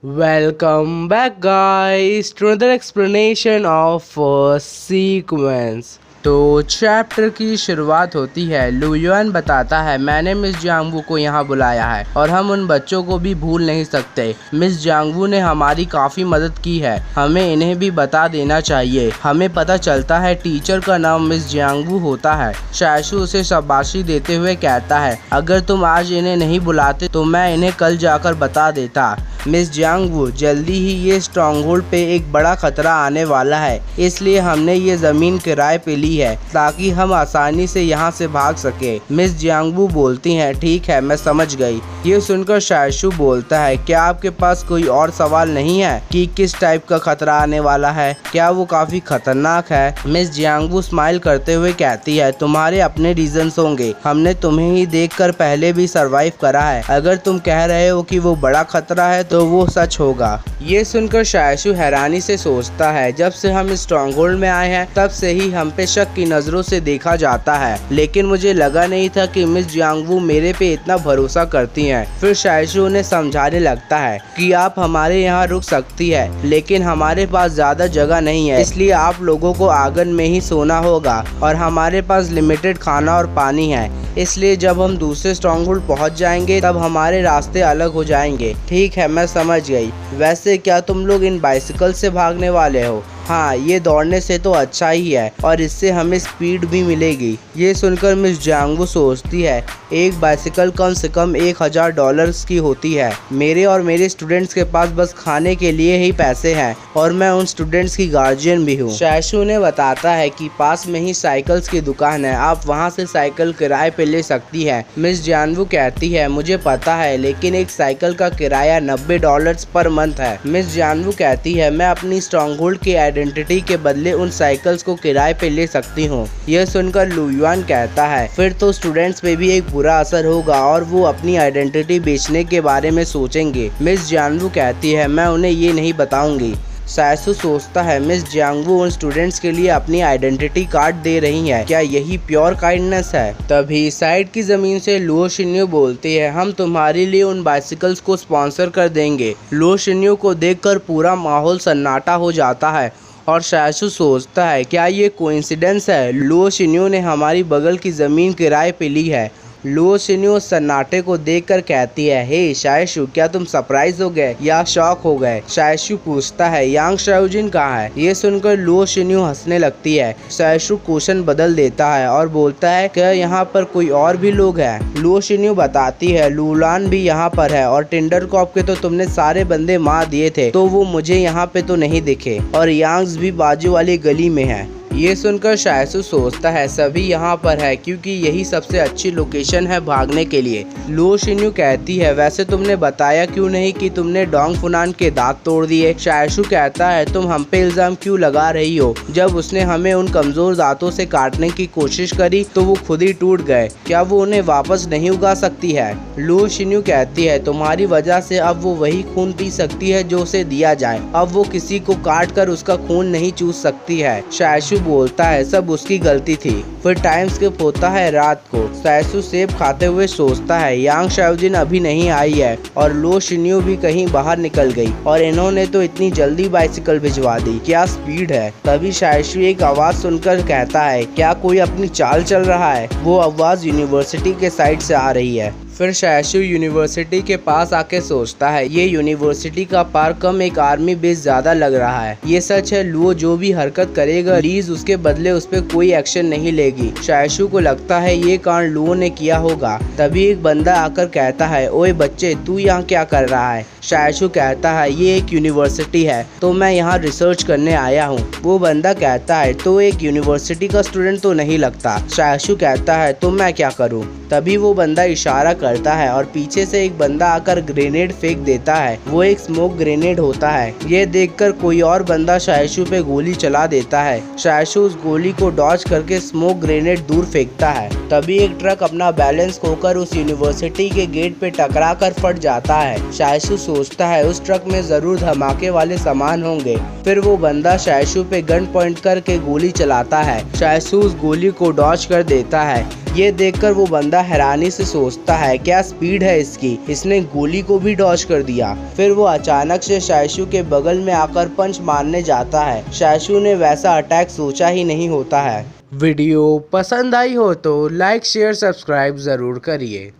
Welcome back guys to another explanation of sequence। तो chapter की शुरुआत होती है। लुयुआन बताता है मैंने मिस जियांगवू को यहाँ बुलाया है और हम उन बच्चों को भी भूल नहीं सकते। मिस जियांगवू ने हमारी काफ़ी मदद की है, हमें इन्हें भी बता देना चाहिए। हमें पता चलता है टीचर का नाम मिस जियांगवू होता है। शायशु उसे शाबाशी देते हुए कहता है अगर तुम आज इन्हें नहीं बुलाते तो मैं इन्हें कल जाकर बता देता। मिस जियांगवू जल्दी ही ये स्ट्रॉन्गहोल्ड पे एक बड़ा खतरा आने वाला है, इसलिए हमने ये ज़मीन किराए पे ली है ताकि हम आसानी से यहाँ से भाग सके। मिस जियांगवू बोलती हैं ठीक है मैं समझ गई। ये सुनकर शायशु बोलता है क्या आपके पास कोई और सवाल नहीं है कि किस टाइप का खतरा आने वाला है, क्या वो काफ़ी खतरनाक है? मिस जियांगवू स्माइल करते हुए कहती है तुम्हारे अपने रीजंस होंगे, हमने तुम्हें ही देखकर पहले भी सरवाइव करा है। अगर तुम कह रहे हो कि वो बड़ा खतरा है तो वो सच होगा। ये सुनकर शायशु हैरानी से सोचता है जब से हम स्ट्रॉन्गहोल्ड में आए हैं तब से ही हम पे शक की नज़रों से देखा जाता है, लेकिन मुझे लगा नहीं था कि मिस जियांगवू मेरे पे इतना भरोसा करती हैं। फिर शायशु उन्हें समझाने लगता है कि आप हमारे यहाँ रुक सकती है लेकिन हमारे पास ज़्यादा जगह नहीं है, इसलिए आप लोगों को आंगन में ही सोना होगा और हमारे पास लिमिटेड खाना और पानी है, इसलिए जब हम दूसरे स्ट्रॉन्गहोल्ड पहुँच जाएंगे तब हमारे रास्ते अलग हो जाएंगे। ठीक है मैं समझ गई। वैसे क्या तुम लोग इन बाइसिकल से भागने वाले हो? हाँ, ये दौड़ने से तो अच्छा ही है और इससे हमें स्पीड भी मिलेगी। ये सुनकर मिस जियांगवू सोचती है एक बाइसिकल कम से कम $1000 की होती है। मेरे और मेरे स्टूडेंट्स के पास बस खाने के लिए ही पैसे हैं और मैं उन स्टूडेंट्स की गार्जियन भी हूँ। शायशु ने बताता है कि पास में ही साइकिल्स की दुकान है, आप वहाँ से साइकिल किराए पे ले सकती है। मिस जियांगवू कहती है मुझे पता है लेकिन एक साइकिल का किराया $90 पर मंथ है। मिस जियांगवू कहती है मैं अपनी स्ट्रॉन्गहोल्ड की आइडेंटिटी के बदले उन साइकिल्स को किराए पे ले सकती हूँ। यह सुनकर लुयुआन कहता है फिर तो स्टूडेंट्स पे भी एक बुरा असर होगा और वो अपनी आइडेंटिटी बेचने के बारे में सोचेंगे। मिस जियांगवू कहती है मैं उन्हें ये नहीं बताऊंगी। शायशु सोचता है मिस जियांगवू उन स्टूडेंट्स के लिए अपनी आइडेंटिटी कार्ड दे रही है, क्या यही प्योर काइंडनेस है? तभी साइड की जमीन से लुओ शिन्यू बोलती है हम तुम्हारे लिए उन बाइसिकल्स को स्पॉन्सर कर देंगे। लुओ शिन्यू को देखकर पूरा माहौल सन्नाटा हो जाता है और शायशु सोचता है क्या ये कोइंसिडेंस है, लुओ शिन्यू ने हमारी बगल की ज़मीन किराए पे ली है। लुओ शिन्यू सन्नाटे को देखकर कहती है हे शायशु क्या तुम सरप्राइज हो गए या शॉक हो गए? शायशु पूछता है यांग शाओजिन कहाँ है? ये सुनकर लुओ शिन्यू हंसने लगती है। शायशु क्वेश्चन बदल देता है और बोलता है क्या यहाँ पर कोई और भी लोग हैं? लुओ शिन्यू बताती है लुलान भी यहाँ पर है और टिंडर कॉप के तो तुमने सारे बंदे मार दिए थे तो वो मुझे यहाँ पे तो नहीं दिखे और यांग्स भी बाजू वाली गली में है। ये सुनकर शायशु सोचता है सभी यहाँ पर है क्योंकि यही सबसे अच्छी लोकेशन है भागने के लिए। लुओ शिन्यू कहती है वैसे तुमने बताया क्यों नहीं कि तुमने डोंग फुनान के दांत तोड़ दिए? शायशु कहता है तुम हम पे इल्जाम क्यों लगा रही हो, जब उसने हमें उन कमजोर दांतों से काटने की कोशिश करी तो वो खुद ही टूट गए, क्या वो उन्हें वापस नहीं उगा सकती है? लुओ शिन्यू कहती है तुम्हारी वजह से अब वो वही खून पी सकती है जो उसे दिया जाए, अब वो किसी को काट कर उसका खून नहीं चूस सकती है। शायशु बोलता है सब उसकी गलती थी। फिर टाइम स्किप होता है रात को। शायशु सेब खाते हुए सोचता है यांग शाओजिन अभी नहीं आई है और लुओ शिन्यू भी कहीं बाहर निकल गई और इन्होंने तो इतनी जल्दी बाइसिकल भिजवा दी, क्या स्पीड है? तभी शायशु एक आवाज सुनकर कहता है क्या कोई अपनी चाल चल रहा है? वो आवाज यूनिवर्सिटी के साइड से आ रही है। फिर शायशु यूनिवर्सिटी के पास आके सोचता है ये यूनिवर्सिटी का पार्क कम एक आर्मी बेस ज्यादा लग रहा है। ये सच है लुओ जो भी हरकत करेगा लीज उसके बदले उस पर कोई एक्शन नहीं लेगी। शायशु को लगता है ये कांड लुओ ने किया होगा। तभी एक बंदा आकर कहता है ओए बच्चे तू यहाँ क्या कर रहा है? शायशु कहता है ये एक यूनिवर्सिटी है तो मैं यहाँ रिसर्च करने आया हूँ। वो बंदा कहता है तो एक यूनिवर्सिटी का स्टूडेंट तो नहीं लगता। शायशु कहता है तो मैं क्या करूँ? तभी वो बंदा इशारा करता है और पीछे से एक बंदा आकर ग्रेनेड फेंक देता है। वो एक स्मोक ग्रेनेड होता है। ये देखकर कोई और बंदा शायशु पे गोली चला देता है। शायशु उस गोली को डॉज करके स्मोक ग्रेनेड दूर फेंकता है। तभी एक ट्रक अपना बैलेंस खोकर उस यूनिवर्सिटी के गेट पे टकरा कर फट जाता है। शायशु सोचता है उस ट्रक में जरूर धमाके वाले सामान होंगे। फिर वो बंदा शायशु पे गन पॉइंट करके गोली चलाता है। शायशु उस गोली को डॉज कर देता है। ये देखकर वो बंदा हैरानी से सोचता है क्या स्पीड है इसकी, इसने गोली को भी डॉज कर दिया। फिर वो अचानक से शाइशु के बगल में आकर पंच मारने जाता है। शाइशु ने वैसा अटैक सोचा ही नहीं होता है। वीडियो पसंद आई हो तो लाइक शेयर सब्सक्राइब ज़रूर करिए।